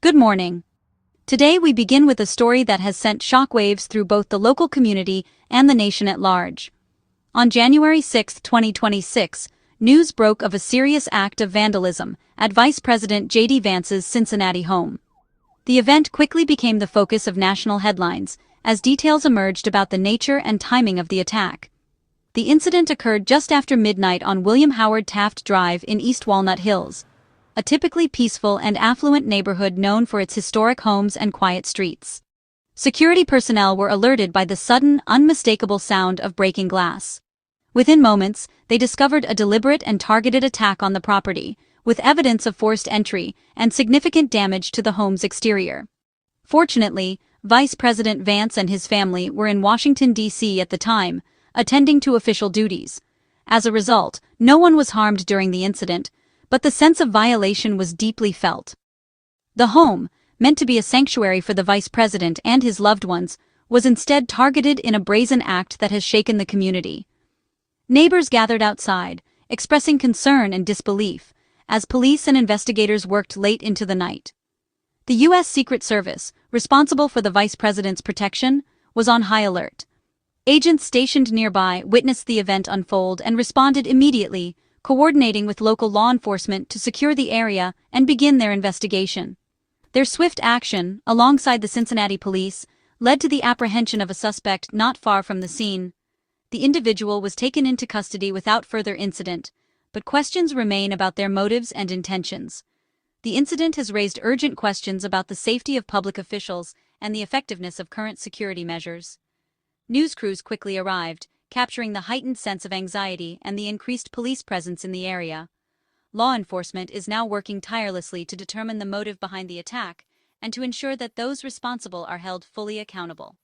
Good morning. Today we begin with a story that has sent shockwaves through both the local community and the nation at large. On January 6, 2026, news broke of a serious act of vandalism at Vice President J.D. Vance's Cincinnati home. The event quickly became the focus of national headlines, as details emerged about the nature and timing of the attack. The incident occurred just after midnight on William Howard Taft Drive in East Walnut Hills, a typically peaceful and affluent neighborhood known for its historic homes and quiet streets. Security personnel were alerted by the sudden, unmistakable sound of breaking glass. Within moments, they discovered a deliberate and targeted attack on the property, with evidence of forced entry and significant damage to the home's exterior. Fortunately, Vice President Vance and his family were in Washington, D.C. at the time, attending to official duties. As a result, no one was harmed during the incident, but the sense of violation was deeply felt. The home, meant to be a sanctuary for the vice president and his loved ones, was instead targeted in a brazen act that has shaken the community. Neighbors gathered outside, expressing concern and disbelief, as police and investigators worked late into the night. The U.S. Secret Service, responsible for the vice president's protection, was on high alert. Agents stationed nearby witnessed the event unfold and responded immediately, coordinating with local law enforcement to secure the area and begin their investigation. Their swift action, alongside the Cincinnati police, led to the apprehension of a suspect not far from the scene. The individual was taken into custody without further incident, but questions remain about their motives and intentions. The incident has raised urgent questions about the safety of public officials and the effectiveness of current security measures. News crews quickly arrived, capturing the heightened sense of anxiety and the increased police presence in the area. Law enforcement is now working tirelessly to determine the motive behind the attack and to ensure that those responsible are held fully accountable.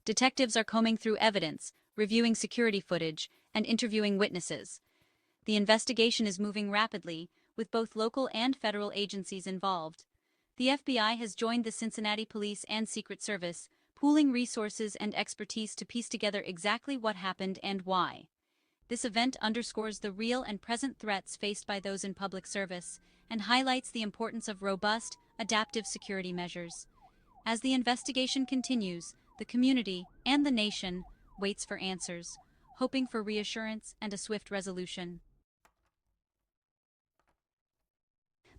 Detectives are combing through evidence, reviewing security footage, and interviewing witnesses. The investigation is moving rapidly, with both local and federal agencies involved. The FBI has joined the Cincinnati Police and Secret Service, pooling resources and expertise to piece together exactly what happened and why. This event underscores the real and present threats faced by those in public service and highlights the importance of robust, adaptive security measures. As the investigation continues, the community and the nation waits for answers, hoping for reassurance and a swift resolution.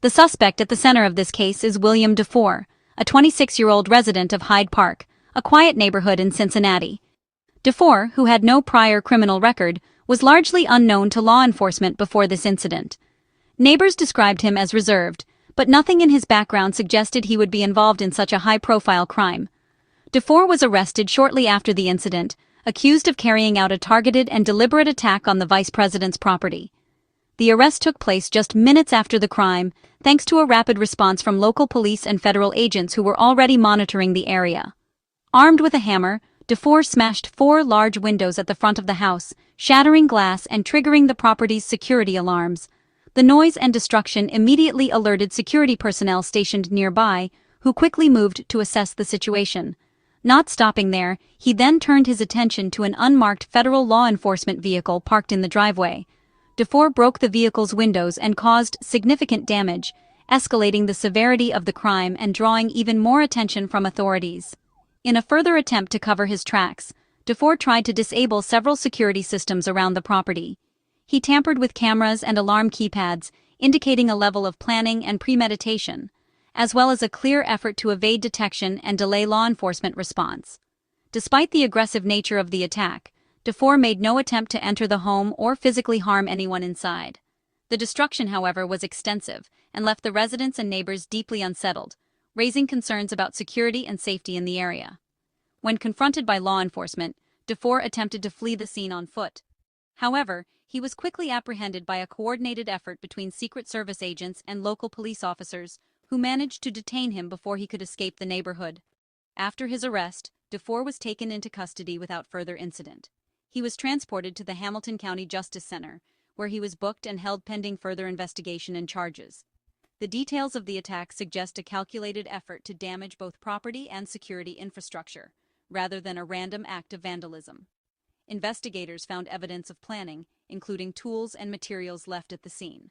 The suspect at the center of this case is William DeFoor, a 26-year-old resident of Hyde Park, a quiet neighborhood in Cincinnati. DeFoor, who had no prior criminal record, was largely unknown to law enforcement before this incident. Neighbors described him as reserved, but nothing in his background suggested he would be involved in such a high-profile crime. DeFoor was arrested shortly after the incident, accused of carrying out a targeted and deliberate attack on the vice president's property. The arrest took place just minutes after the crime, thanks to a rapid response from local police and federal agents who were already monitoring the area. Armed with a hammer, DeFoor smashed 4 large windows at the front of the house, shattering glass and triggering the property's security alarms. The noise and destruction immediately alerted security personnel stationed nearby, who quickly moved to assess the situation. Not stopping there, he then turned his attention to an unmarked federal law enforcement vehicle parked in the driveway. DeFoor broke the vehicle's windows and caused significant damage, escalating the severity of the crime and drawing even more attention from authorities. In a further attempt to cover his tracks, DeFoor tried to disable several security systems around the property. He tampered with cameras and alarm keypads, indicating a level of planning and premeditation, as well as a clear effort to evade detection and delay law enforcement response. Despite the aggressive nature of the attack, DeFoor made no attempt to enter the home or physically harm anyone inside. The destruction, however, was extensive and left the residents and neighbors deeply unsettled, raising concerns about security and safety in the area. When confronted by law enforcement, DeFoor attempted to flee the scene on foot. However, he was quickly apprehended by a coordinated effort between Secret Service agents and local police officers, who managed to detain him before he could escape the neighborhood. After his arrest, DeFoor was taken into custody without further incident. He was transported to the Hamilton County Justice Center, where he was booked and held pending further investigation and charges. The details of the attack suggest a calculated effort to damage both property and security infrastructure, rather than a random act of vandalism. Investigators found evidence of planning, including tools and materials left at the scene.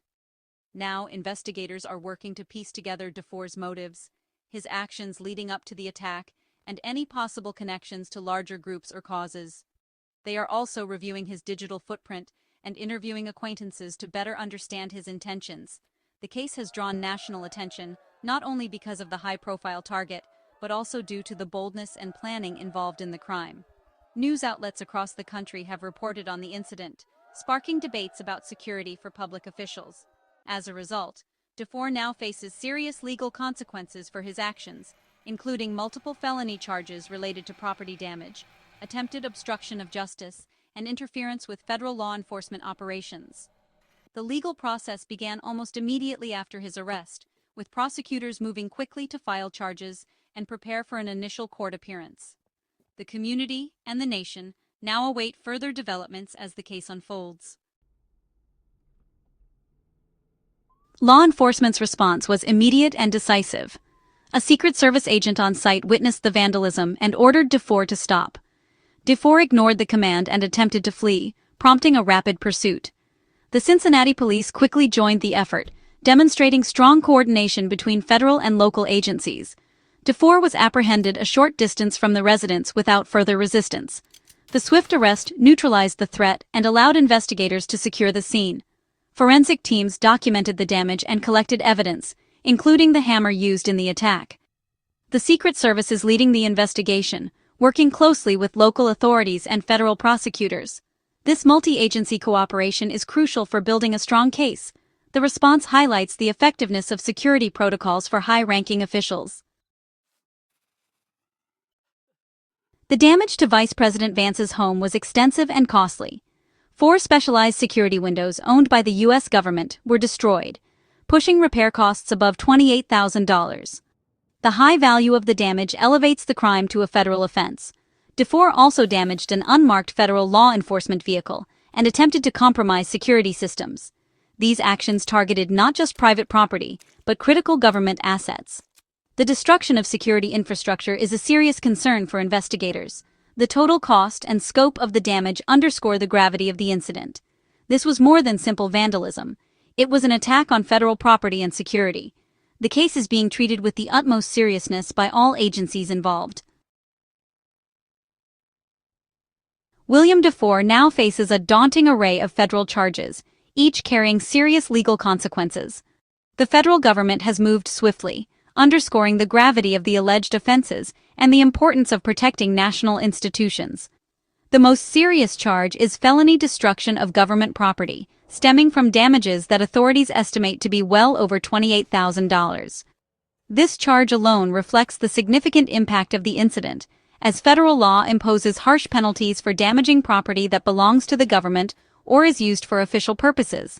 Now, investigators are working to piece together DeFoor's motives, his actions leading up to the attack, and any possible connections to larger groups or causes. They are also reviewing his digital footprint and interviewing acquaintances to better understand his intentions. The case has drawn national attention, not only because of the high-profile target, but also due to the boldness and planning involved in the crime. News outlets across the country have reported on the incident, sparking debates about security for public officials. As a result, DeFoor now faces serious legal consequences for his actions, including multiple felony charges related to property damage, attempted obstruction of justice, and interference with federal law enforcement operations. The legal process began almost immediately after his arrest, with prosecutors moving quickly to file charges and prepare for an initial court appearance. The community and the nation now await further developments as the case unfolds. Law enforcement's response was immediate and decisive. A Secret Service agent on site witnessed the vandalism and ordered DeFoor to stop. DeFoor ignored the command and attempted to flee, prompting a rapid pursuit. The Cincinnati police quickly joined the effort, demonstrating strong coordination between federal and local agencies. DeFoor was apprehended a short distance from the residence without further resistance. The swift arrest neutralized the threat and allowed investigators to secure the scene. Forensic teams documented the damage and collected evidence, including the hammer used in the attack. The Secret Service is leading the investigation, working closely with local authorities and federal prosecutors. This multi-agency cooperation is crucial for building a strong case. The response highlights the effectiveness of security protocols for high-ranking officials. The damage to Vice President Vance's home was extensive and costly. 4 specialized security windows owned by the U.S. government were destroyed, pushing repair costs above $28,000. The high value of the damage elevates the crime to a federal offense. DeFoor also damaged an unmarked federal law enforcement vehicle and attempted to compromise security systems. These actions targeted not just private property, but critical government assets. The destruction of security infrastructure is a serious concern for investigators. The total cost and scope of the damage underscore the gravity of the incident. This was more than simple vandalism. It was an attack on federal property and security. The case is being treated with the utmost seriousness by all agencies involved. William DeFoor now faces a daunting array of federal charges, each carrying serious legal consequences. The federal government has moved swiftly, underscoring the gravity of the alleged offenses and the importance of protecting national institutions. The most serious charge is felony destruction of government property, stemming from damages that authorities estimate to be well over $28,000. This charge alone reflects the significant impact of the incident, as federal law imposes harsh penalties for damaging property that belongs to the government or is used for official purposes.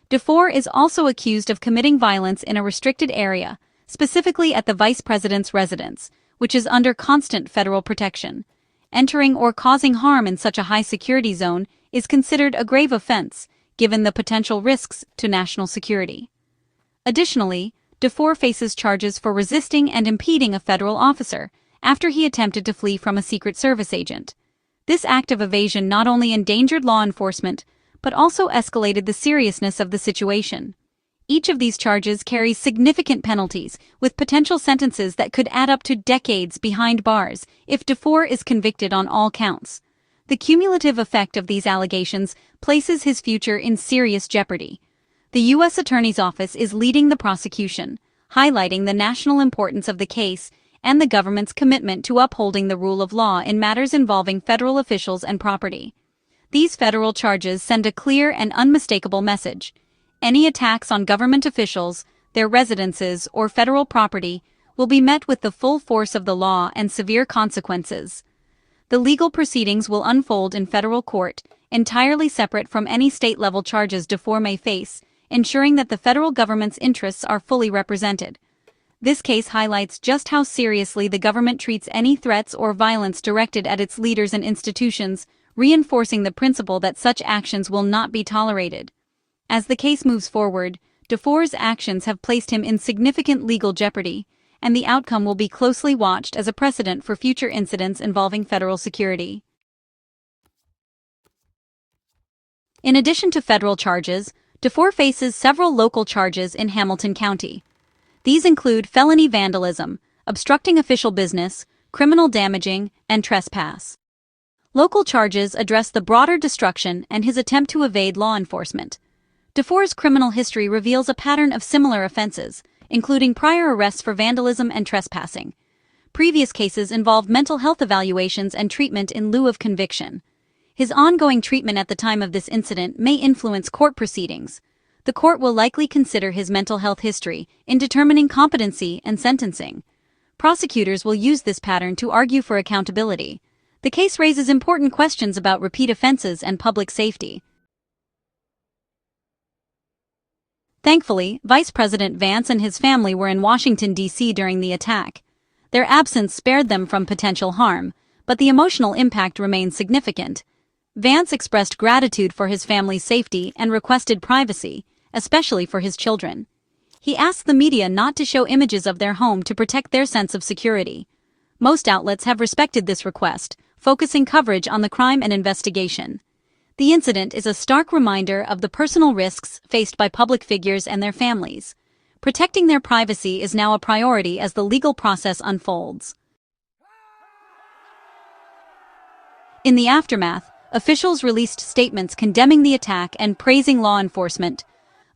DeFoor is also accused of committing violence in a restricted area, specifically at the vice president's residence, which is under constant federal protection. Entering or causing harm in such a high-security zone is considered a grave offense, given the potential risks to national security. Additionally, DeFoor faces charges for resisting and impeding a federal officer after he attempted to flee from a Secret Service agent. This act of evasion not only endangered law enforcement, but also escalated the seriousness of the situation. Each of these charges carries significant penalties, with potential sentences that could add up to decades behind bars if DeFoor is convicted on all counts. The cumulative effect of these allegations places his future in serious jeopardy. The U.S. Attorney's Office is leading the prosecution, highlighting the national importance of the case and the government's commitment to upholding the rule of law in matters involving federal officials and property. These federal charges send a clear and unmistakable message. Any attacks on government officials, their residences, or federal property will be met with the full force of the law and severe consequences. The legal proceedings will unfold in federal court, entirely separate from any state-level charges DeFoor may face, ensuring that the federal government's interests are fully represented. This case highlights just how seriously the government treats any threats or violence directed at its leaders and institutions, reinforcing the principle that such actions will not be tolerated. As the case moves forward, DeFoor's actions have placed him in significant legal jeopardy, and the outcome will be closely watched as a precedent for future incidents involving federal security. In addition to federal charges, DeFoor faces several local charges in Hamilton County. These include felony vandalism, obstructing official business, criminal damaging, and trespass. Local charges address the broader destruction and his attempt to evade law enforcement. DeFoor's criminal history reveals a pattern of similar offenses, including prior arrests for vandalism and trespassing. Previous cases involved mental health evaluations and treatment in lieu of conviction. His ongoing treatment at the time of this incident may influence court proceedings. The court will likely consider his mental health history in determining competency and sentencing. Prosecutors will use this pattern to argue for accountability. The case raises important questions about repeat offenses and public safety. Thankfully, Vice President Vance and his family were in Washington, D.C. during the attack. Their absence spared them from potential harm, but the emotional impact remained significant. Vance expressed gratitude for his family's safety and requested privacy, especially for his children. He asked the media not to show images of their home to protect their sense of security. Most outlets have respected this request, focusing coverage on the crime and investigation. The incident is a stark reminder of the personal risks faced by public figures and their families. Protecting their privacy is now a priority as the legal process unfolds. In the aftermath, officials released statements condemning the attack and praising law enforcement.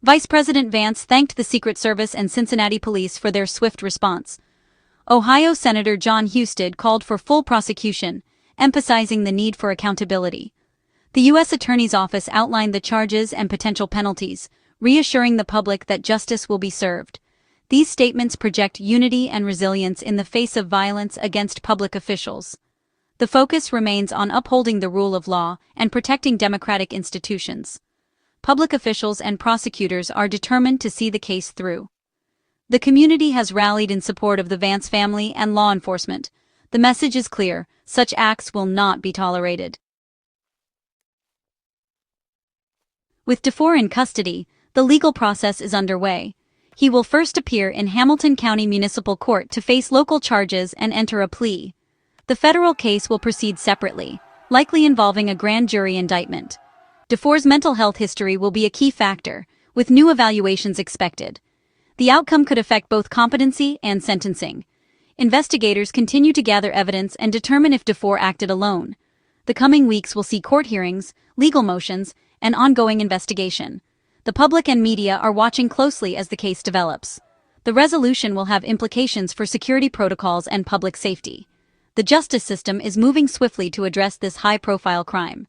Vice President Vance thanked the Secret Service and Cincinnati police for their swift response. Ohio Senator John Husted called for full prosecution, emphasizing the need for accountability. The U.S. Attorney's Office outlined the charges and potential penalties, reassuring the public that justice will be served. These statements project unity and resilience in the face of violence against public officials. The focus remains on upholding the rule of law and protecting democratic institutions. Public officials and prosecutors are determined to see the case through. The community has rallied in support of the Vance family and law enforcement. The message is clear: such acts will not be tolerated. With DeFoor in custody, the legal process is underway. He will first appear in Hamilton County Municipal Court to face local charges and enter a plea. The federal case will proceed separately, likely involving a grand jury indictment. DeFoor's mental health history will be a key factor, with new evaluations expected. The outcome could affect both competency and sentencing. Investigators continue to gather evidence and determine if DeFoor acted alone. The coming weeks will see court hearings, legal motions, and ongoing investigation. The public and media are watching closely as the case develops. The resolution will have implications for security protocols and public safety. The justice system is moving swiftly to address this high-profile crime.